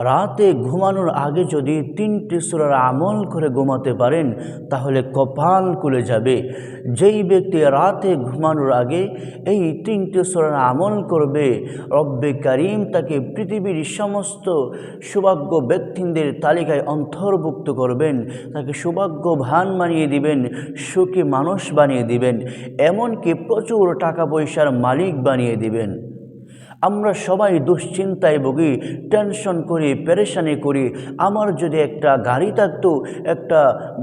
রাতে ঘুমানোর আগে যদি 3টি সূরার আমল করে ঘুমাতে পারেন তাহলে কপাল খুলে যাবে। যেই ব্যক্তি রাতে ঘুমানোর আগে এই 3টি সূরার আমল করবে, রব্বে কারিম তাকে পৃথিবীর সমস্ত সৌভাগ্য ব্যক্তিদের তালিকায় অন্তর্ভুক্ত করবেন, তাকে সৌভাগ্যবান বানিয়ে দিবেন, সুখী মানুষ বানিয়ে দিবেন, এমনকি প্রচুর টাকা পয়সার মালিক বানিয়ে দিবেন। আমরা সবাই দুশ্চিন্তায় ভুগি, টেনশন করি, পেরেশানি করি। আমার যদি একটা গাড়ি থাকতো, একটা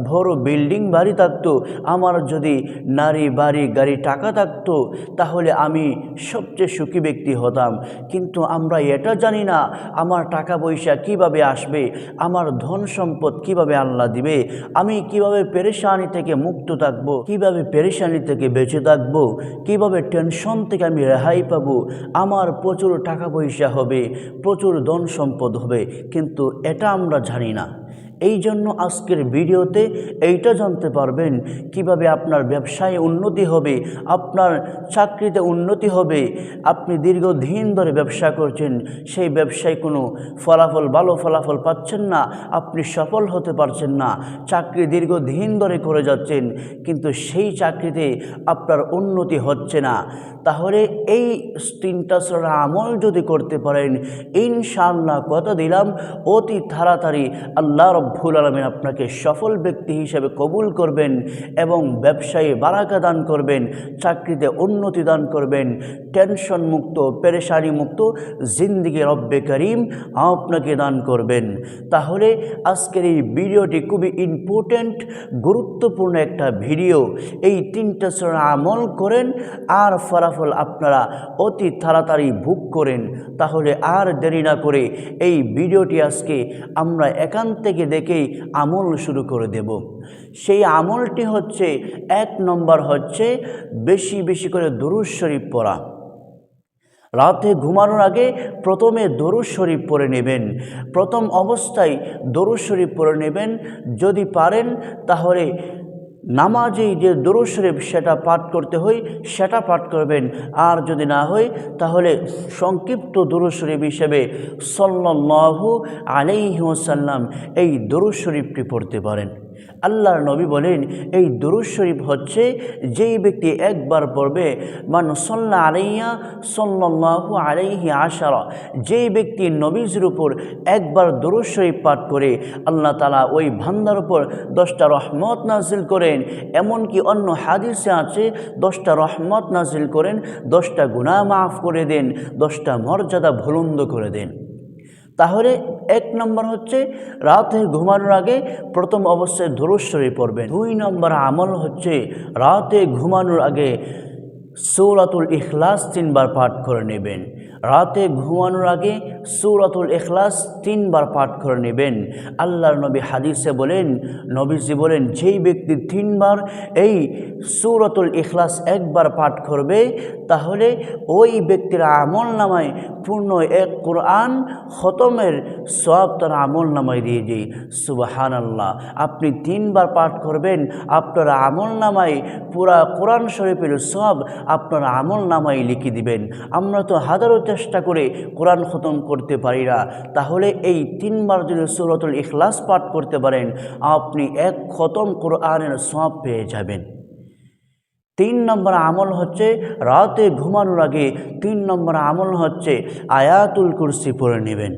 বড় বিল্ডিং বাড়ি থাকতো, আমার যদি নারী বাড়ি গাড়ি টাকা থাকতো, তাহলে আমি সবচেয়ে সুখী ব্যক্তি হতাম। কিন্তু আমরা এটা জানি না আমার টাকা পয়সা কিভাবে আসবে, আমার ধন সম্পদ কিভাবে আল্লাহ দিবে, আমি কিভাবে পেরেশানি থেকে মুক্ত থাকবো, কিভাবে পেরেশানি থেকে বেঁচে থাকবো, কিভাবে টেনশন থেকে আমি রেহাই পাবো, আমার প্রচুর টাকা পয়সা হবে, প্রচুর ধন সম্পদ হবে, কিন্তু এটা আমরা জানি না। এই জন্য আজকের ভিডিওতে এইটা জানতে পারবেন কিভাবে আপনার ব্যবসায় উন্নতি হবে, আপনার চাকরিতে উন্নতি হবে। আপনি দীর্ঘদিন ধরে ব্যবসা করছেন, সেই ব্যবসায় কোনো ভালো ফলাফল পাচ্ছেন না, আপনি সফল হতে পারছেন না। চাকরি দীর্ঘদিন ধরে করে যাচ্ছেন, কিন্তু সেই চাকরিতে আপনার উন্নতি হচ্ছে না। তাহলে এই 3টা সূরার আমল যদি করতে পারেন, ইনশাআল্লাহ কথা দিলাম অতি তাড়াতাড়ি আল্লাহ রব্বুল আলামিন আপনাকে সফল ব্যক্তি হিসেবে কবুল করবেন এবং ব্যবসায়ে বারাকা দান করবেন, চাকরিতে উন্নতি দান করবেন, টেনশন মুক্ত পেরেশানি মুক্ত জিন্দেগি রব্বে করিম আপনাকে দান করবেন। তাহলে আজকের এই ভিডিওটি খুবই ইম্পর্ট্যান্ট, গুরুত্বপূর্ণ একটা ভিডিও। এই 3টা সূরার আমল করেন আর ফলাফল আপনারা অতি তাড়াতাড়ি ভোগ করেন। তাহলে আর দেরি না করে এই ভিডিওটি আজকে আমরা এখান থেকে দেখেই আমল শুরু করে দেব। সেই আমলটি হচ্ছে, 1 নম্বর হচ্ছে বেশি বেশি করে দুরূদ শরীফ পড়া। রাতে ঘুমানোর আগে প্রথমে দরুদ শরীফ পড়ে নেবেন। প্রথম অবস্থায় দরুদ শরীফ পড়ে নেবেন। যদি পারেন তাহলে নামাজেই যে দরুদ শরীফ সেটা পাঠ করতে হয় সেটা পাঠ করবেন, আর যদি না হয় তাহলে সংক্ষিপ্ত দরুদ শরীফ হিসেবে সাল্লাল্লাহু আলাইহি ওয়াসাল্লাম এই দরুদ শরীফটি পড়তে পারেন। আল্লাহর নবী বলেন এই দরুদ শরীফ হচ্ছে যেই ব্যক্তি একবার পড়বে, মান সাল্লা আলাইয়া সাল্লাল্লাহু আলাইহি আশারা, যেই ব্যক্তি নবীর উপর একবার দরুদ শরীফ পাঠ করে আল্লাহ তাআলা ওই বান্দার উপর 10টা রহমত নাজিল করেন। এমনকি অন্য হাদিসে আছে 10টা রহমত নাজিল করেন, 10টা গুনাহ মাফ করে দেন, 10টা মর্যাদা বুলন্দ করে দেন। তাহলে 1 নম্বর হচ্ছে রাতে ঘুমানোর আগে প্রথম অবস্থায় দরুদ শরীফ পড়বেন। 2 নম্বর আমল হচ্ছে রাতে ঘুমানোর আগে সূরাতুল ইখলাস 3 বার পাঠ করে নেবেন। রাতে ঘুমানোর আগে সূরাতুল ইখলাস 3 বার পাঠ করে নেবেন। আল্লাহর নবী হাদিসে বলেন, নবীজি বলেন যেই ব্যক্তি 3 বার এই সূরাতুল ইখলাস 1 বার পাঠ করবে তাহলে ওই ব্যক্তির আমল নামায় পূর্ণ 1 কোরআন খতমের সওয়াব তার আমল নামায় দিয়ে দেয়। সুবহানাল্লাহ। আপনি 3 বার পাঠ করবেন, আপনার আমল নামায় পুরা কোরআন শরীফের সওয়াব আপনার আমল নামায় লিখে দিবেন। আমরা তো হাজারো চেষ্টা করে কোরআন খতম করতে পারি না, তাহলে এই 3 বার যদি সূরাতুল ইখলাস পাঠ করতে পারেন আপনি 1 খতম কোরআনের সওয়াব পেয়ে যাবেন। 3 নম্বর আমল হচ্ছে রাতে ঘুমানোর আগে 3 নম্বর আমল হচ্ছে আয়াতুল কুরসি পড়ে নেবেন।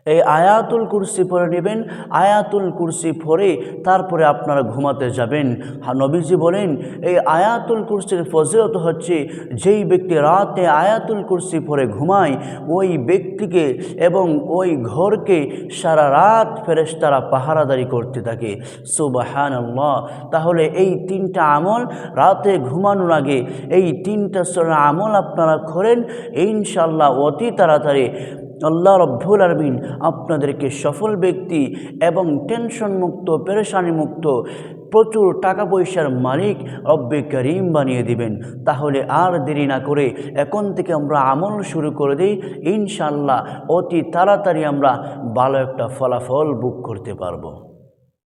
এই আয়াতুল কুরসি পড়ে নেবেন। আয়াতুল কুরসি পড়ে তারপরে আপনারা ঘুমাতে যাবেন। নবীজি বলেন এই আয়াতুল কুরসির ফজিলত হচ্ছে যেই ব্যক্তি রাতে আয়াতুল কুরসি পড়ে ঘুমায় ওই ব্যক্তিকে এবং ওই ঘরকে সারা রাত ফেরেশতারা পাহারাদারি করতে থাকে। সুবহানাল্লাহ। তাহলে এই 3টা আমল রাতে ঘুমানোর আগে এই 3টা সূরার আমল আপনারা করেন, ইনশাআল্লাহ অতি তাড়াতাড়ি আল্লাহ রব্বুল আলামিন আপনাদেরকে সফল ব্যক্তি এবং টেনশন মুক্ত পেরেশানি মুক্ত প্রচুর টাকা পয়সার মালিক রব্বে করিম বানিয়ে দিবেন। তাহলে আর দেরি না করে এখন থেকে আমরা আমল শুরু করে দিই, ইনশাআল্লাহ অতি তাড়াতাড়ি আমরা ভালো একটা ফলাফল ভোগ করতে পারবো।